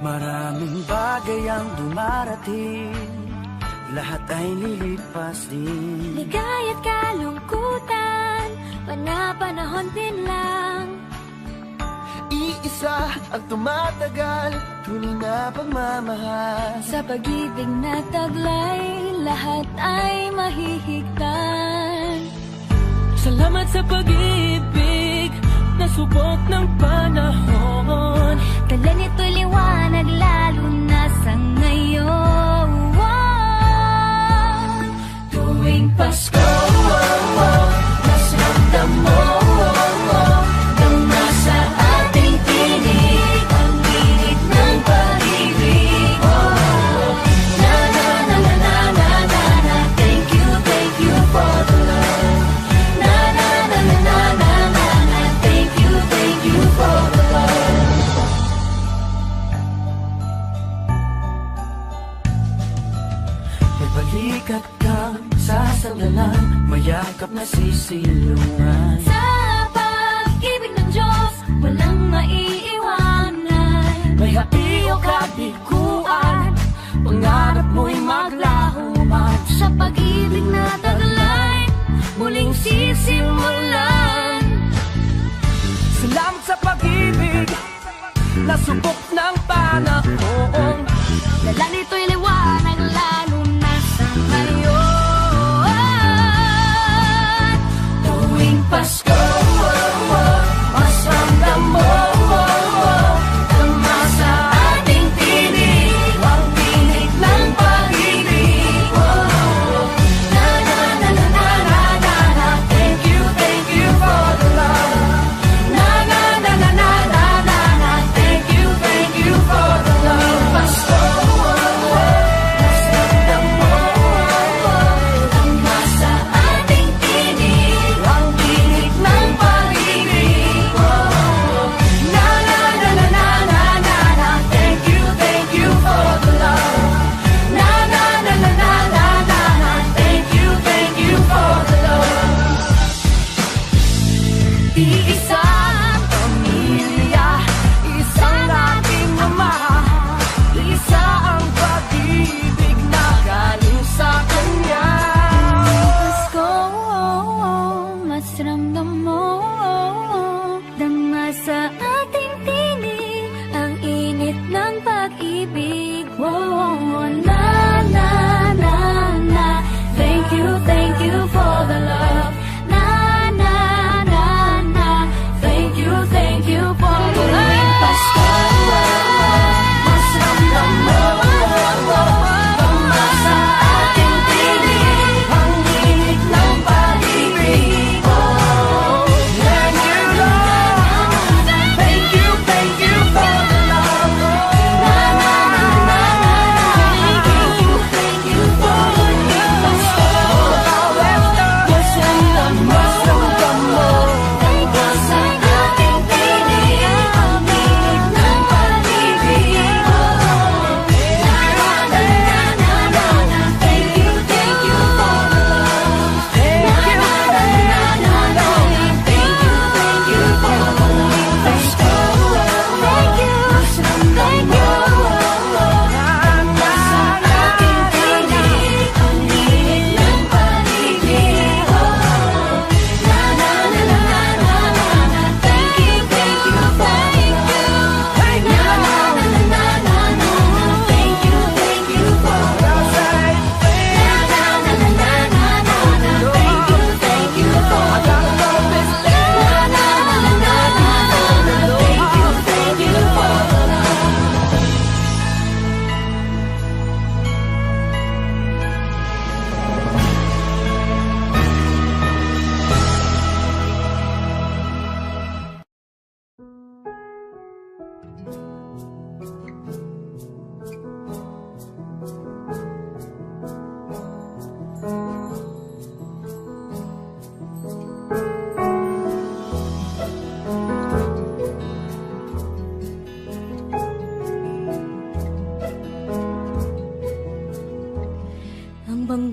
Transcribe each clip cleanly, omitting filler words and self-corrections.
Maraming bagay ang dumarating, lahat ay lilipas din. Ligaya't kalungkutan, panahon din lang. Iisa ang tumatagal, tunay na pagmamahal. Sa pag-ibig na taglay, lahat ay mahihigtan. Salamat sa pag-ibig, nasubok ng panahon. Dala nito'y liwanag lalo na sa ngayon. Tuwing Pasko, mas ramdam mo nang nasa ating tinig ang init ng pag-ibig. Na na na na na na na na. Thank you for the love. Na na na na na na na na. Thank you for the love. May balikat kang sasandalan, mayakap na sisilungan. Sa pag-ibig ng Diyos, walang maiiwanan. May hati o kabiguan, pangarap mo'y maglaho man. Sa pag-ibig na taglay, muling sisimulan. Salamat sa pag-ibig, nasubok ng panahon. Dala nito'y liwanag lalo na sa ngayon. Tuwing Pasko, mas ramdam mo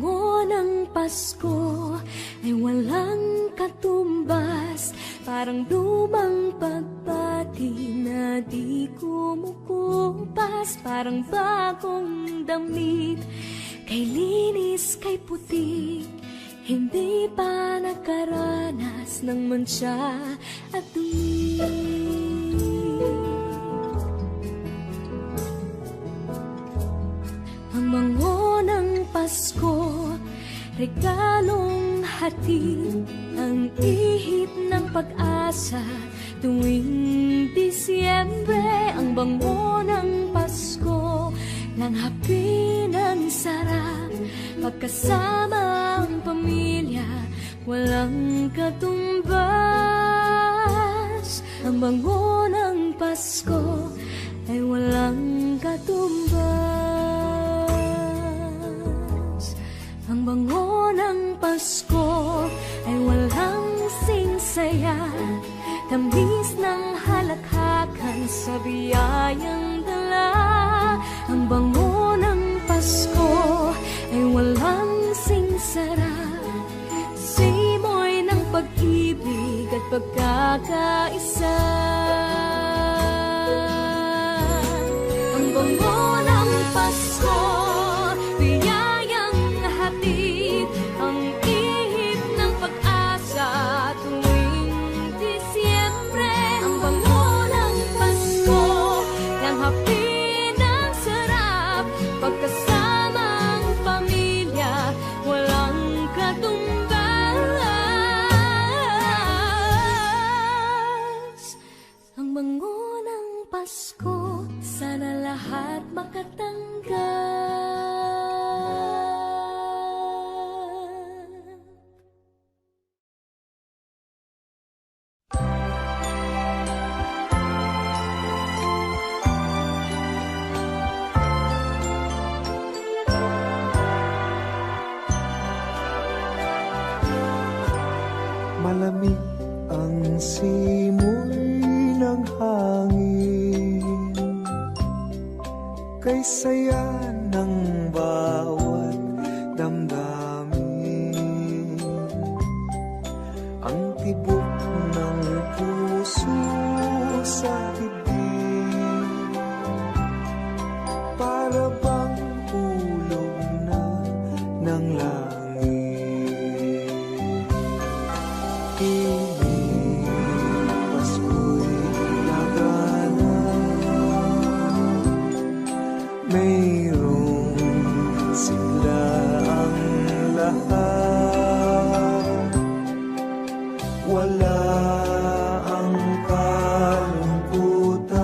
bango ng Pasko ay walang katumbas, parang lumang pagpati na di kumukumpas, parang bagong damit, kay linis, kay puti, hindi pa nakaranas ng mantsa at dumi. Ang bango ng Pasko, regalong hatid, ang ihip ng pag-asa tuwing Disyembre. Ang bango ng Pasko, langhapi ng sarap, pagkasama ang pamilya, walang katumbas. Ang bango ng Pasko ay walang katumbas. Ang bango ng Pasko ay walang singsaya, tamis ng halakhakan sa biyayang dala. Ang bango ng Pasko ay walang singsara, simoy ng pag-ibig at pagkakaisa. Ang bango ng Pasko, ang ihip ng pag-asa tuwing Disyembre. Ang bango ng Pasko, langhapi ng sarap, pagkasama ang pamilya, walang katumbas. Ang bango ng Pasko, sana lahat makatanggap. Malamig ang simoy ng hangin, kay saya ng bawat damdamin. Ang tibok ng puso sa dibdib, para bang hulog na ng langit. Mayroong sigla ang lahat, wala ang kalungkutan,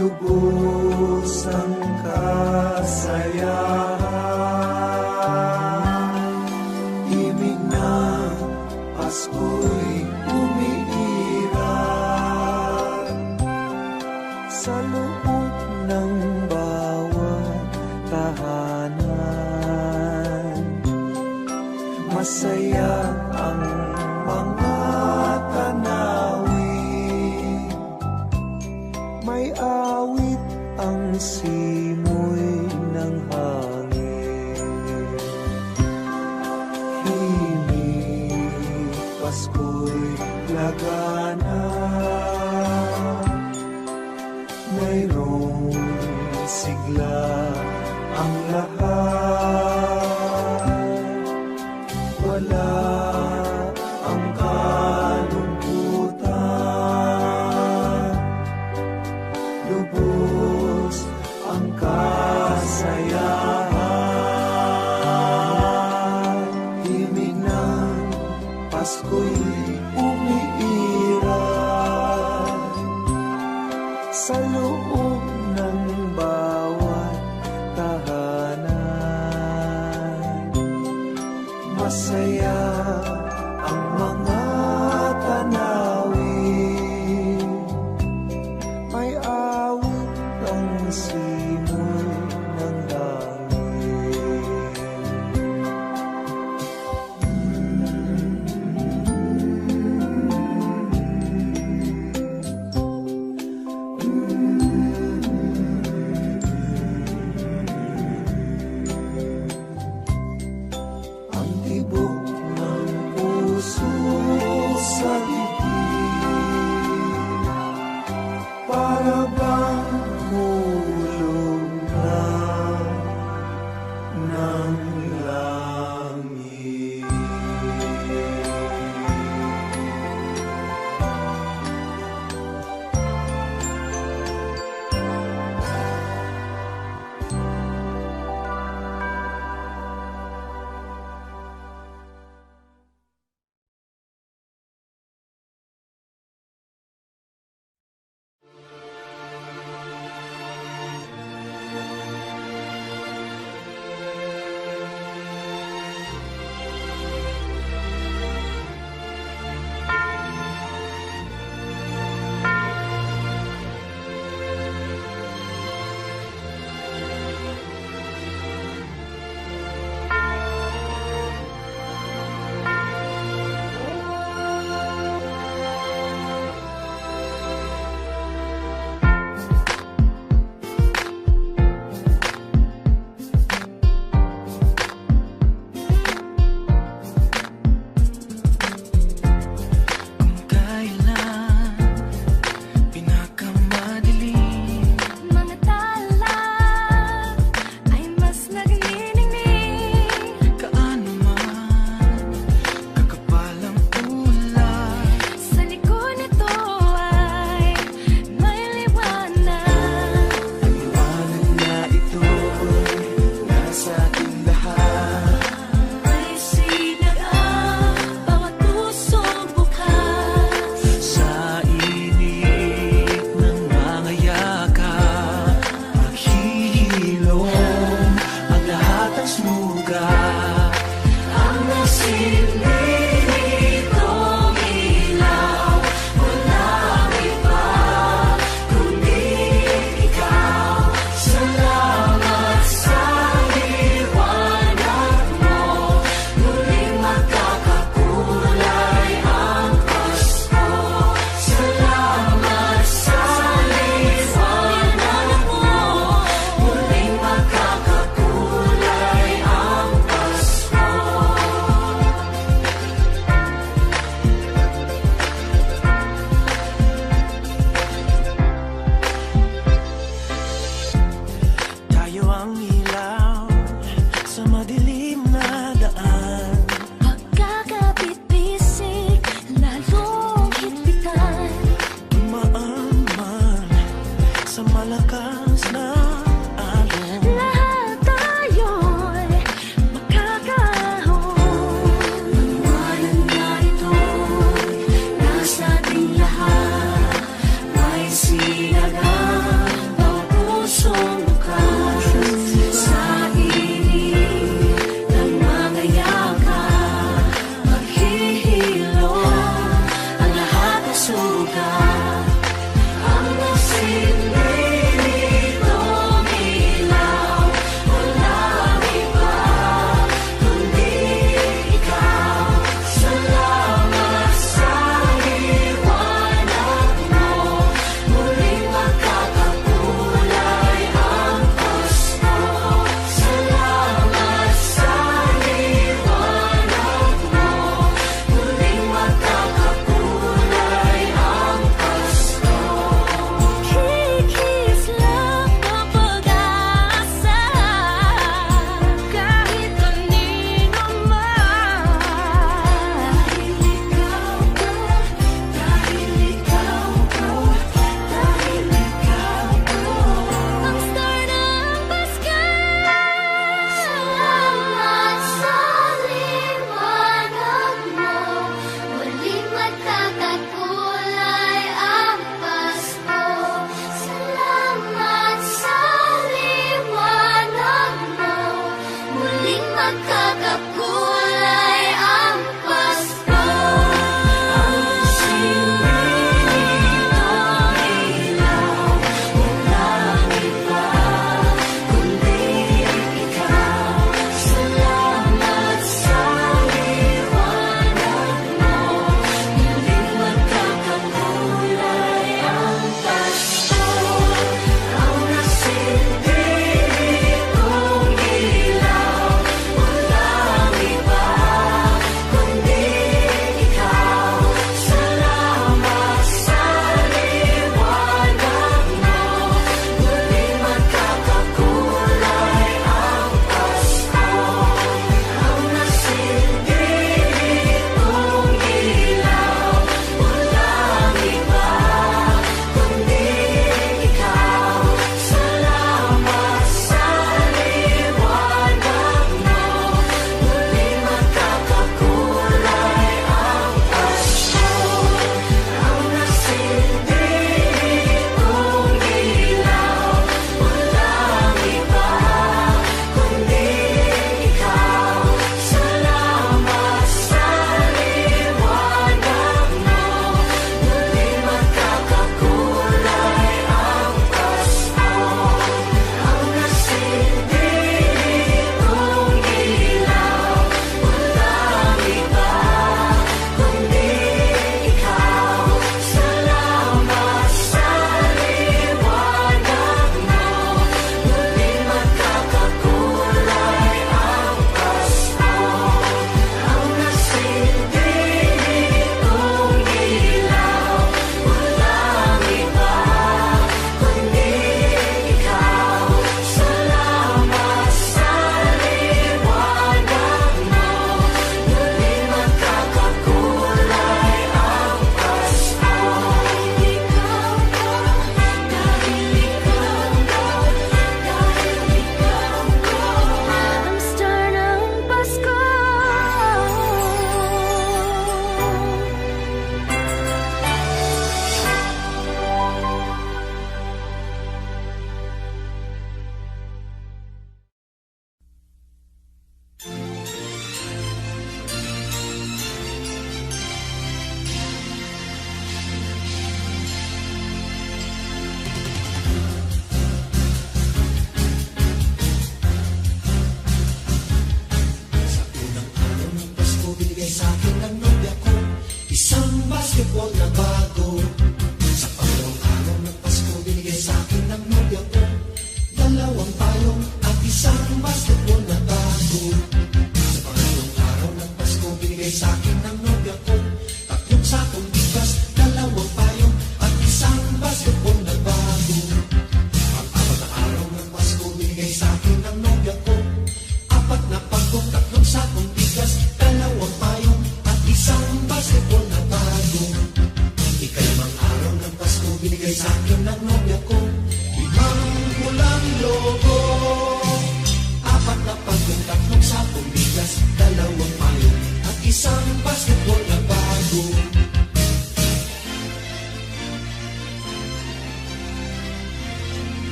lubos ang kasayahan. Ibig ng Pasko'y umiiral sa loob ng bawat tahanan. Masaya ang mga tanawin, may awit ang simoy ng hangin. Himig Pasko'y lagana, mayroong sigla ang lahat, wala ang kalungkutan, lubos ang kasayahan. Himig ng Pasko'y umiiral sa loob ng bawat tahanan.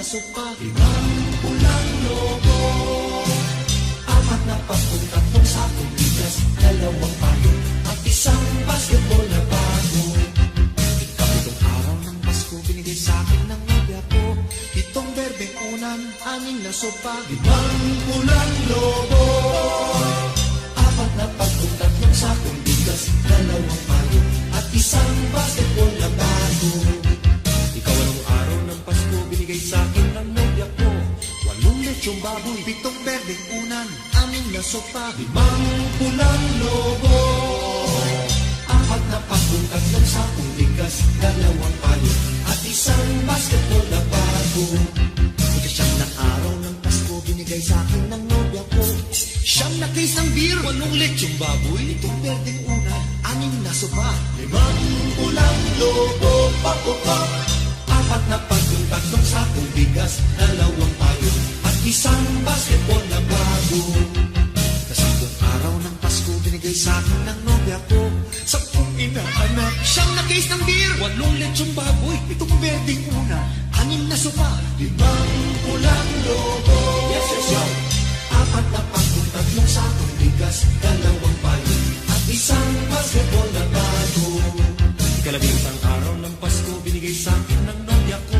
sopa, 5 pulang lobo, 4 na papong, 3 sakong bigas, 2 payo, at isang basketball na bago. Ikapitong araw ng Pasko, binigay sa akin ng nobya ko, 7 berdeng unan, 6 na sopa, 5 pulang lobo, 4 na papong, 3 sakong bigas, 2 payo, at isang basketball na bago. Ikaw-walong araw ng Pasko, binigay sa akin ng nobya ko, 8 lechong baboy, 7 berdeng unan, 6 na sopa, 5 pulang lobo, 4 na papong, 3 sakong bigas, 2 payo, at isang basketball na bago. Ikasyam na araw ng Pasko, binigay sa akin ng nobya ko, 9 na case ng beer, 8 lechong baboy, 7 berdeng unan, 6 na sopa, 5 pulang lobo, papupap, 4 na pagkong, 3 sakong bigas, 2 payo, at isang basketball na bago. Kasabong araw ng Pasko, binigay sa akin ng nobya ko, 10 inaanak, 9 na case ng beer, 8 lechong baboy, 7 berdeng una, 6 na sopa, 5 pulang lobo, 4 na pagkong, 3 sakong bigas, 2 payo, at isang basketball na bago. Ikalabing-isang araw ng Pasko, binigay sa akin ng nobya ko,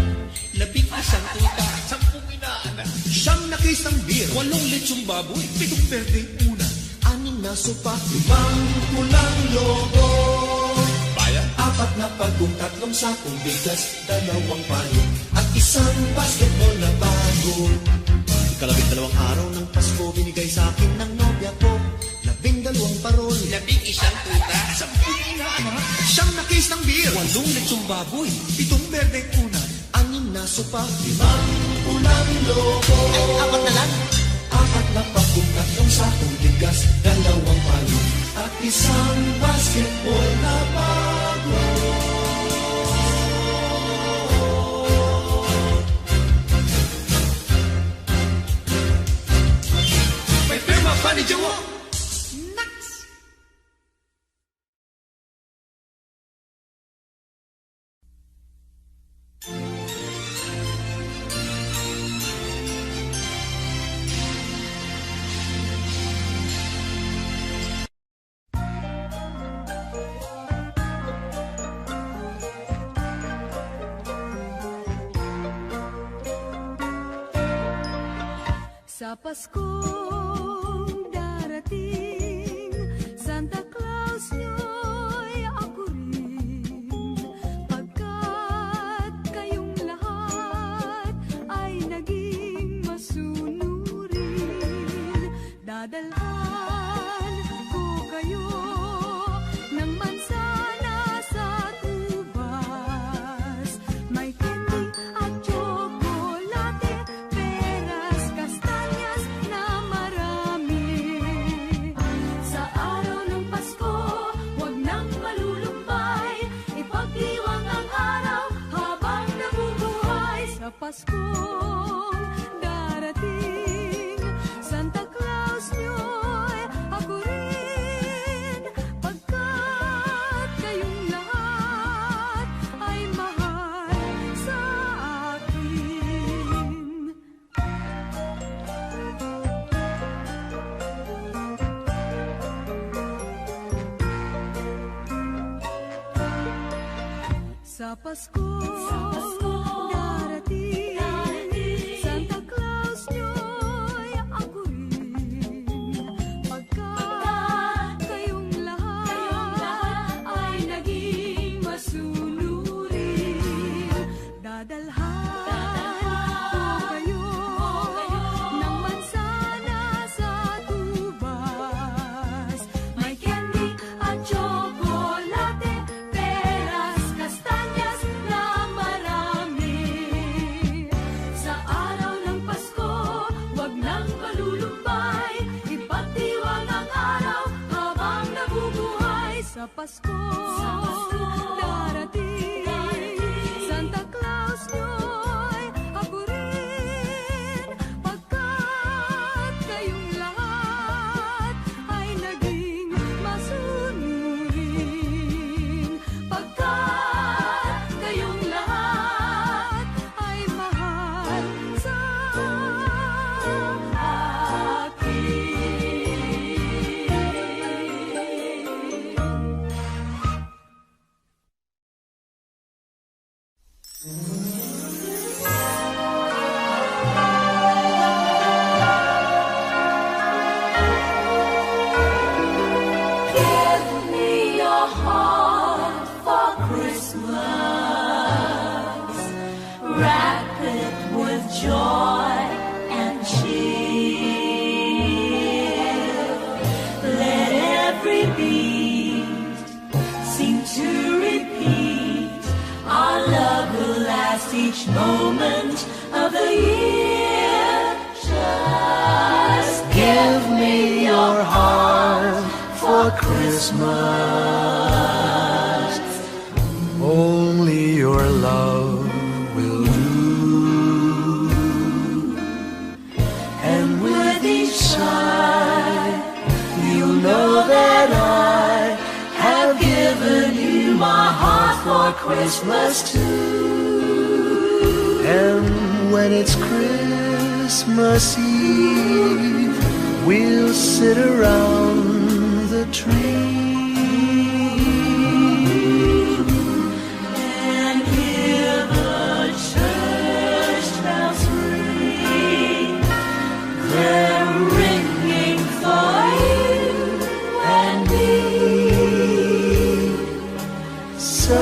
11 tuta, 10 inaanak, 9 na case ng beer, 8 lechong baboy, 7 berdeng una, 6 na sopa, 5 pulang lobo, 4 na pagkong, 3 sakong bigas, 2 payo, at isang basketball na bago. Ikalabing-dalawang araw ng Pasko, binigay sa akin ng nobya ko, 12 parol, 11 tuta, 10 inaanak, 9 na case ng beer, 8 lechong baboy, 7 berdeng una, 6 na sopa, 5 pulang lobo, ay 4 na lang, 4 na pagkong, 3 sakong bigas, 2 payo, at isang basketball na bago. May pirma pa ni Jowo. Sa Paskong darating, Santa Claus nyo'y ako rin. Pagkat kayong lahat ay naging masunurin, dadalhan ko kayo ng mansana sa tubas. May candy at chocolate, peras, kastanyas na marami. Sa araw ng Pasko, huwag nang malulumbay, ipagdiwang ang araw habang nabubuhay. Sa Paskong darating, Santa Claus nyo'y ako rin. Pagkat kayong lahat ay mahal sa akin. Sa Paskong darating, Santa Claus nyo'y ako rin. Pagkat kayong lahat ay naging masunurin, dadalhan ko kayo ng mansana sa tubas. May candy at chocolate, peras, kastanyas na marami. Sa araw ng Pasko, huwag nang malulumbay, ipagdiwang ang araw habang nabubuhay. Sa Pasko darating, Santa Claus nyo'y ako rin. Pagkat kayong lahat ay naging masunurin, pagkat kayong lahat ay mahal Give me your heart for Christmas. Wrap it with joy and cheer. Let every beat seem to repeat. Our love will last each moment of the year. Just give me your heart for Christmas. Only your love will do. And with each sigh, you'll know that I have given you my heart for Christmas too. And when it's Christmas Eve, we'll sit around the tree And hear the church bells ring. They're ringing for you and me. So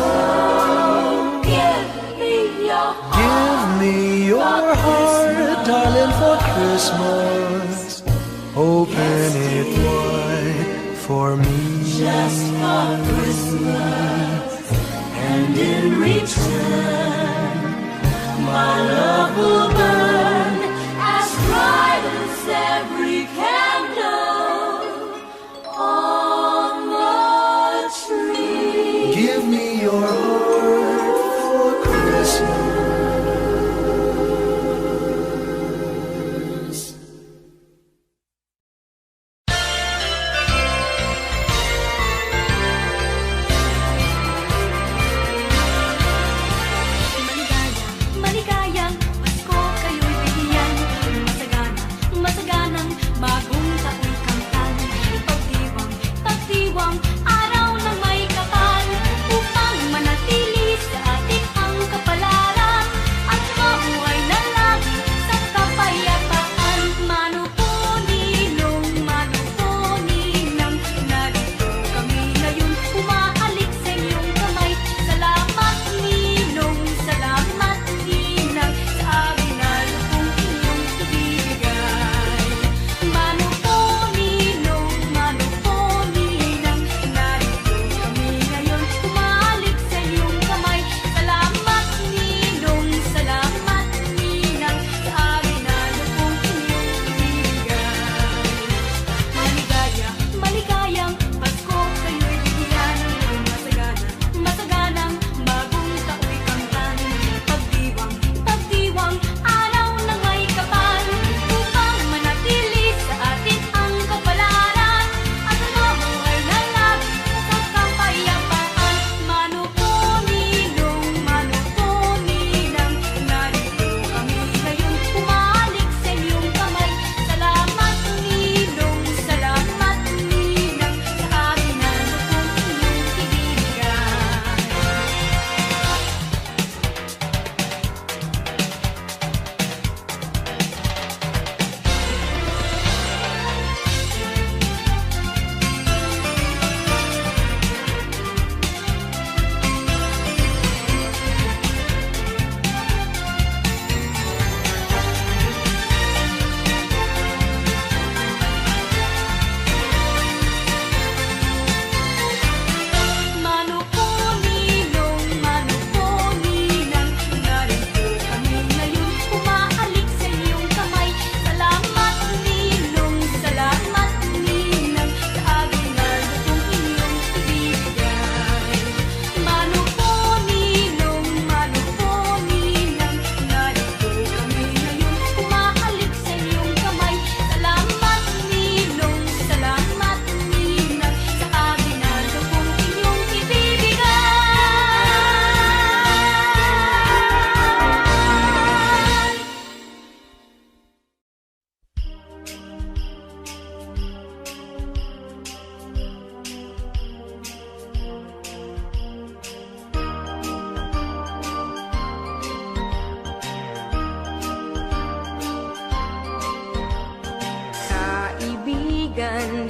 Give me your heart. give me your heart, darling, for Christmas. Open it wide for me. Just for Christmas, and in return, my love will burn as bright as every candle on the tree. Give me your heart for Christmas.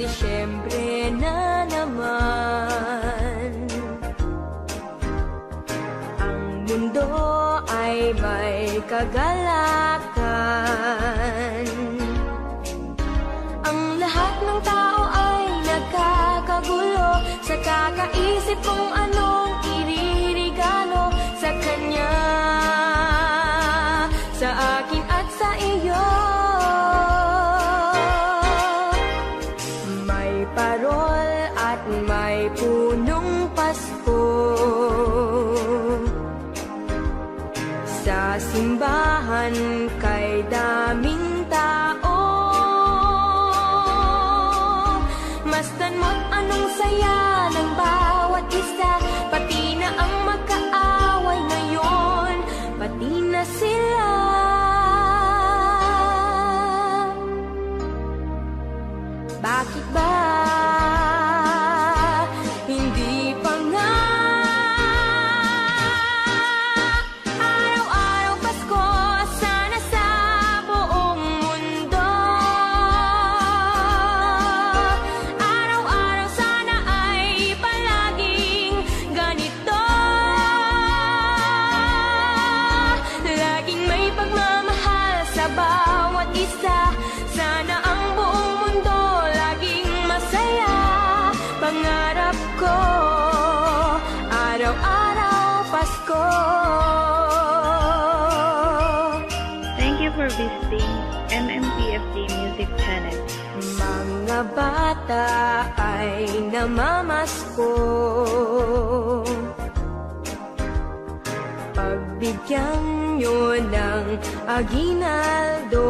Disyembre na naman. Ang mundo ay may kagalakan. Ang lahat ng tao ay nagkakagulo sa kakaisip kung anong iririgalo sa kanya, sa akin at sa iyo. May parol at may punong Pasko sa simbahan kay daming tao. Masdan mo't anong saya ng bawat isa, pati na ang magkaaway ngayon, pati na sila. Bakit ba hindi pa nga araw-araw Pasko, sana sa buong mundo? Araw-araw sana ay palaging ganito, laging may pagmamahal sa bawat isa. Sana ang buong mundo laging masaya. Pangarap ko, araw-araw Pasko. Thank you for visiting MMPFD Music Channel. Mga bata ay namamasko, pagbigyan nyo ng aginaldo.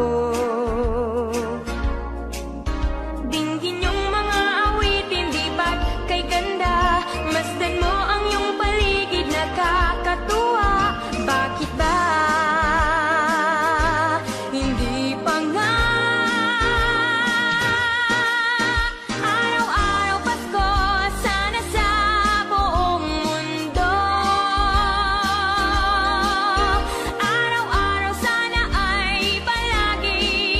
Dinggin yung mga awitin, di ba't kay ganda? Masdan mo ang iyong paligid, nakakatuwa. Bakit ba hindi pa nga araw-araw Pasko, sana sa buong mundo? Araw-araw sana ay palaging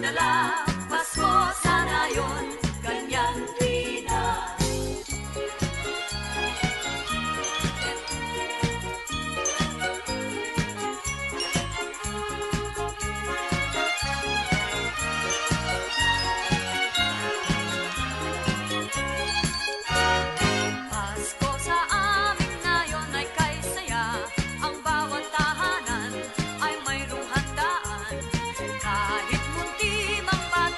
magdala. Pasko sana yun, ganyan din na. Pasko sa amin ngayon ay kay saya. Ang bawat tahanan ay mayroong handaan. Kahit munti mang bata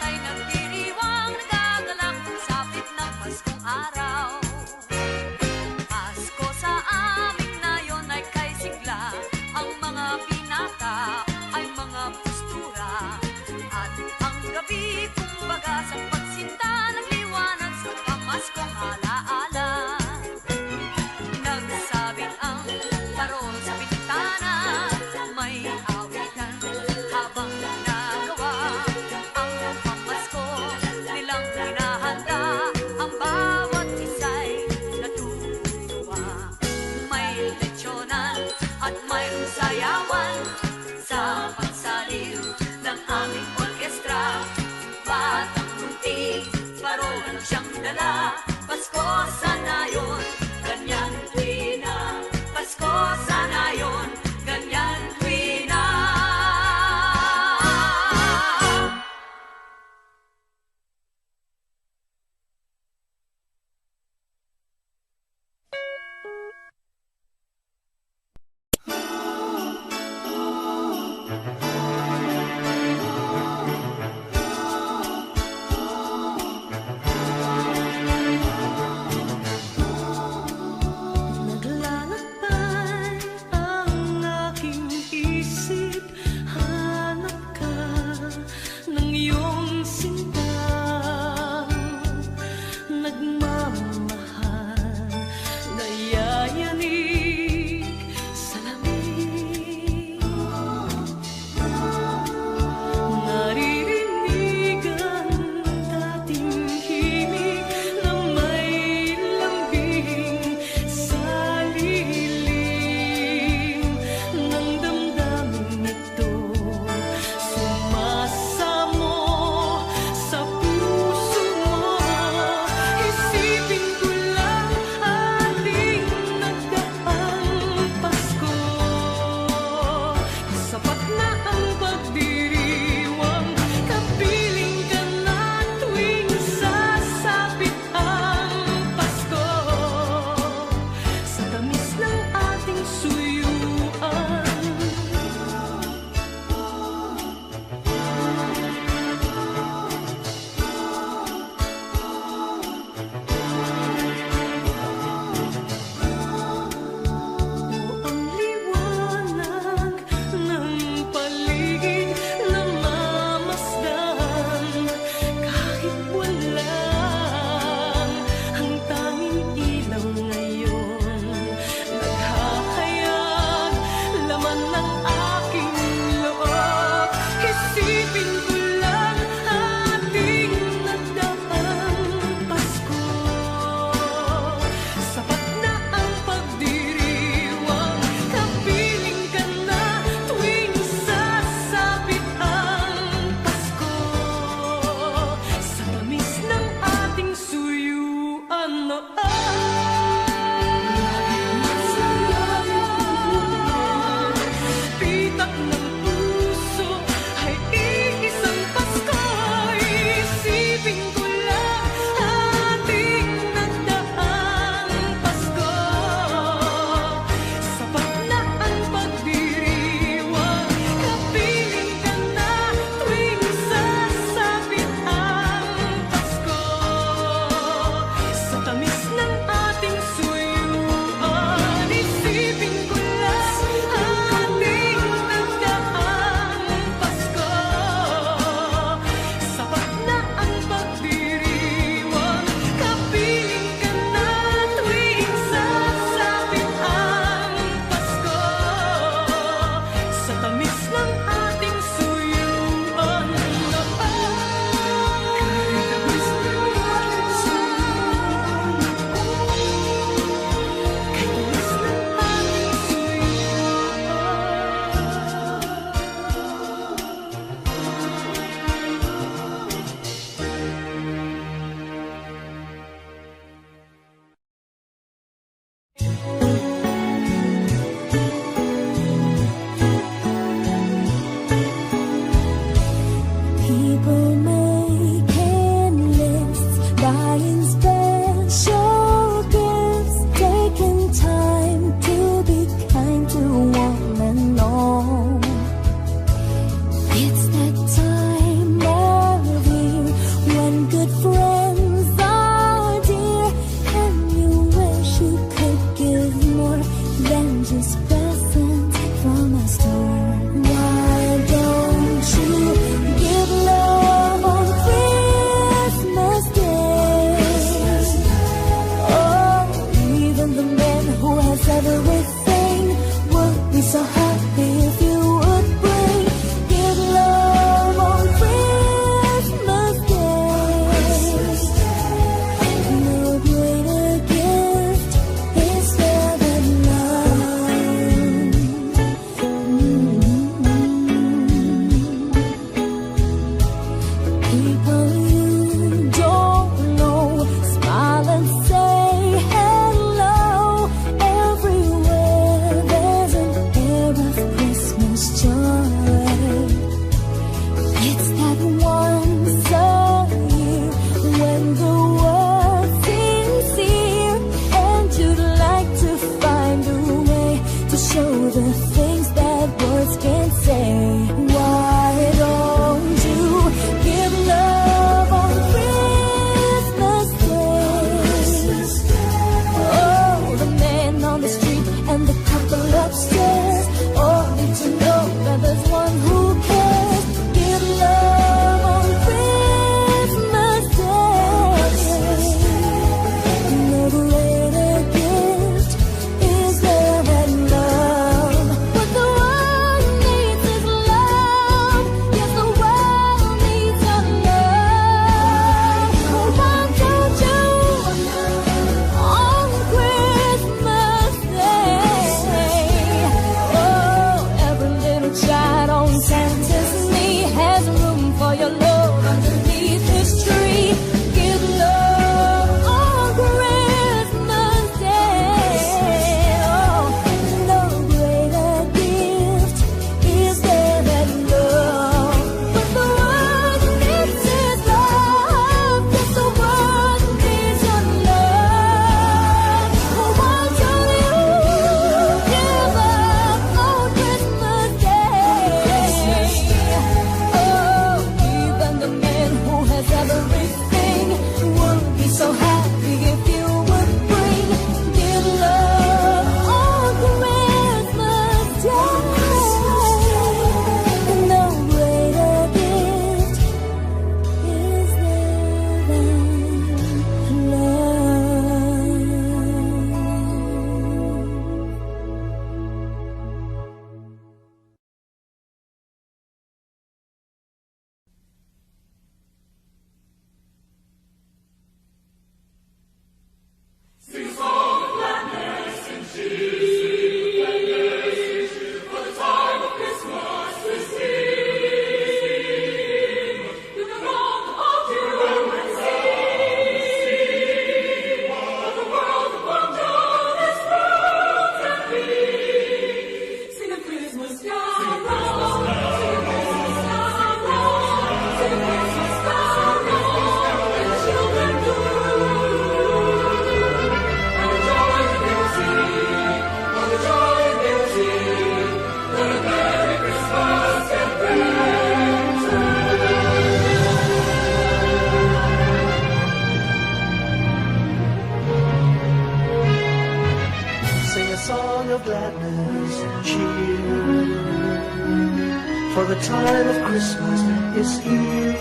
time of Christmas is here.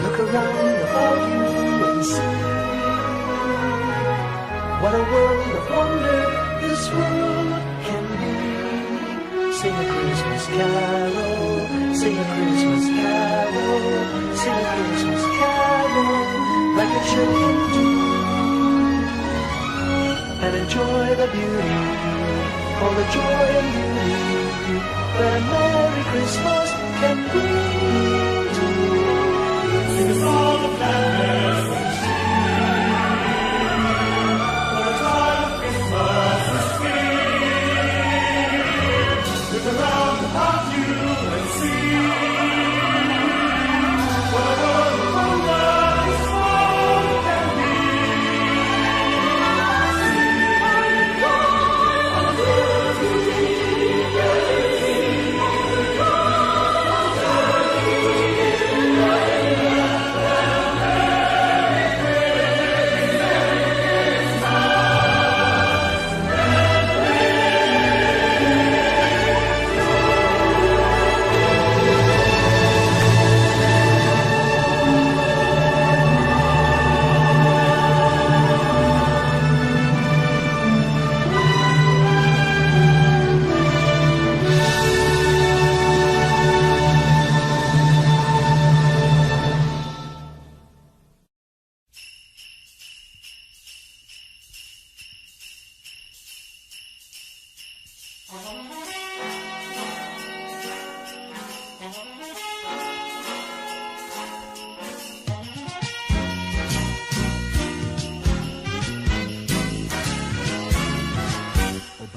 Look around about you and see what a world of wonder this world can be. Sing a Christmas carol, sing a Christmas carol, sing a Christmas carol like the children do, and enjoy the beauty, all the joy and beauty that a Merry Christmas can bring to you. Sing a song of gladness and cheer, for a time of Christmas is here. Look around about you and see what a world of wonder this world can be.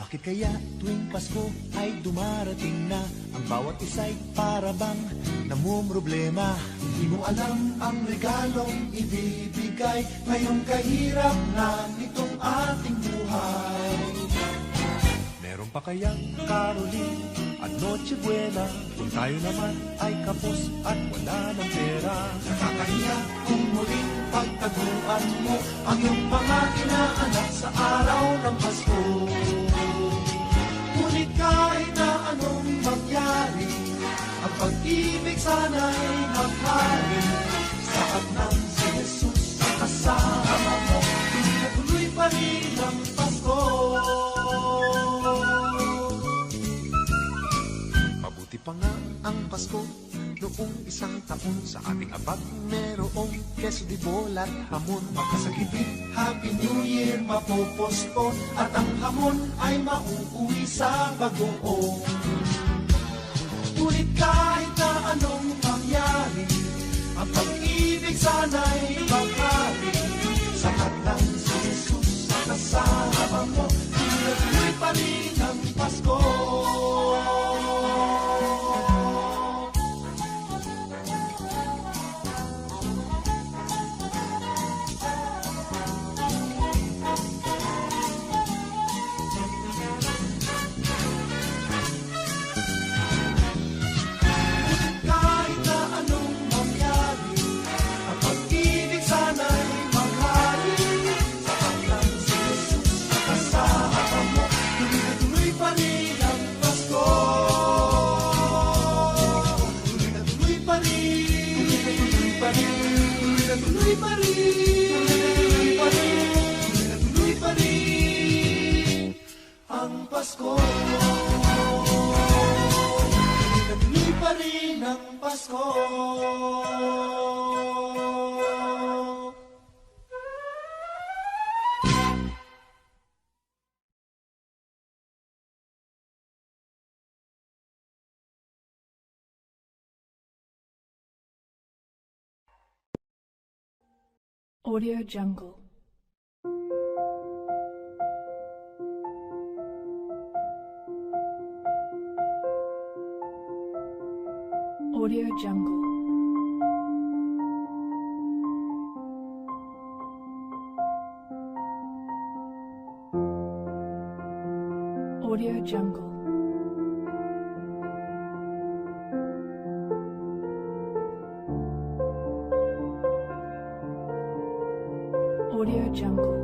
Bakit kaya tuwing Pasko ay dumarating na ang bawat isa'y para bang namumroblema? Di mo alam ang regalong ibibigay ngayong kahirap na nitong ating buhay. Meron pa kayang Caroling at Noche Buena kung tayo naman ay kapos at wala ng pera? Nakakahiya kung muling pagtaguan mo ang iyong mga inaanak sa araw ng Pasko. Ngunit kahit na anong mangyari, ang pag-ibig sana'y maghari. Saat ng si Jesus sa kasama mo, tuloy pa rin ang Pasko. Mabuti pa nga ang Pasko noong isang taon. Sa ating abad merong keso di bola at hamon. Magkasagipit, Happy New Year mapopospon, at ang hamon ay mauuwi sa bagoong. Ngunit kahit na anong mangyari, ang pag-ibig sana'y maghari. Sakat lang si Jesus sa kasama mo, tuloy pa rin ang Pasko. Pasko, natuloy pa rin ang Pasko. Audio Jungle. Audio Jungle. Audio Jungle. Audio Jungle.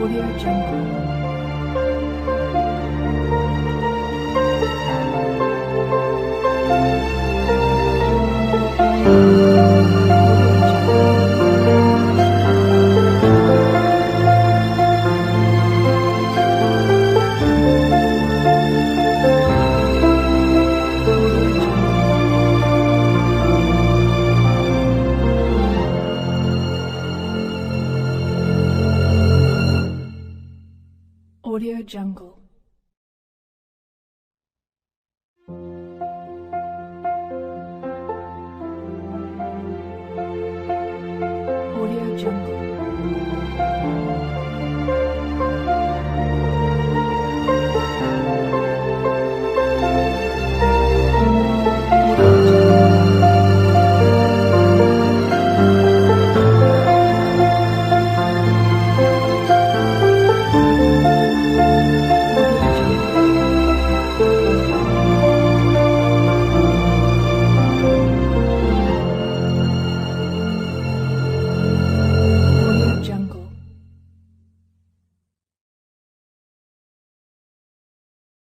Audio Jungle. Audio Jungle. Audio Jungle.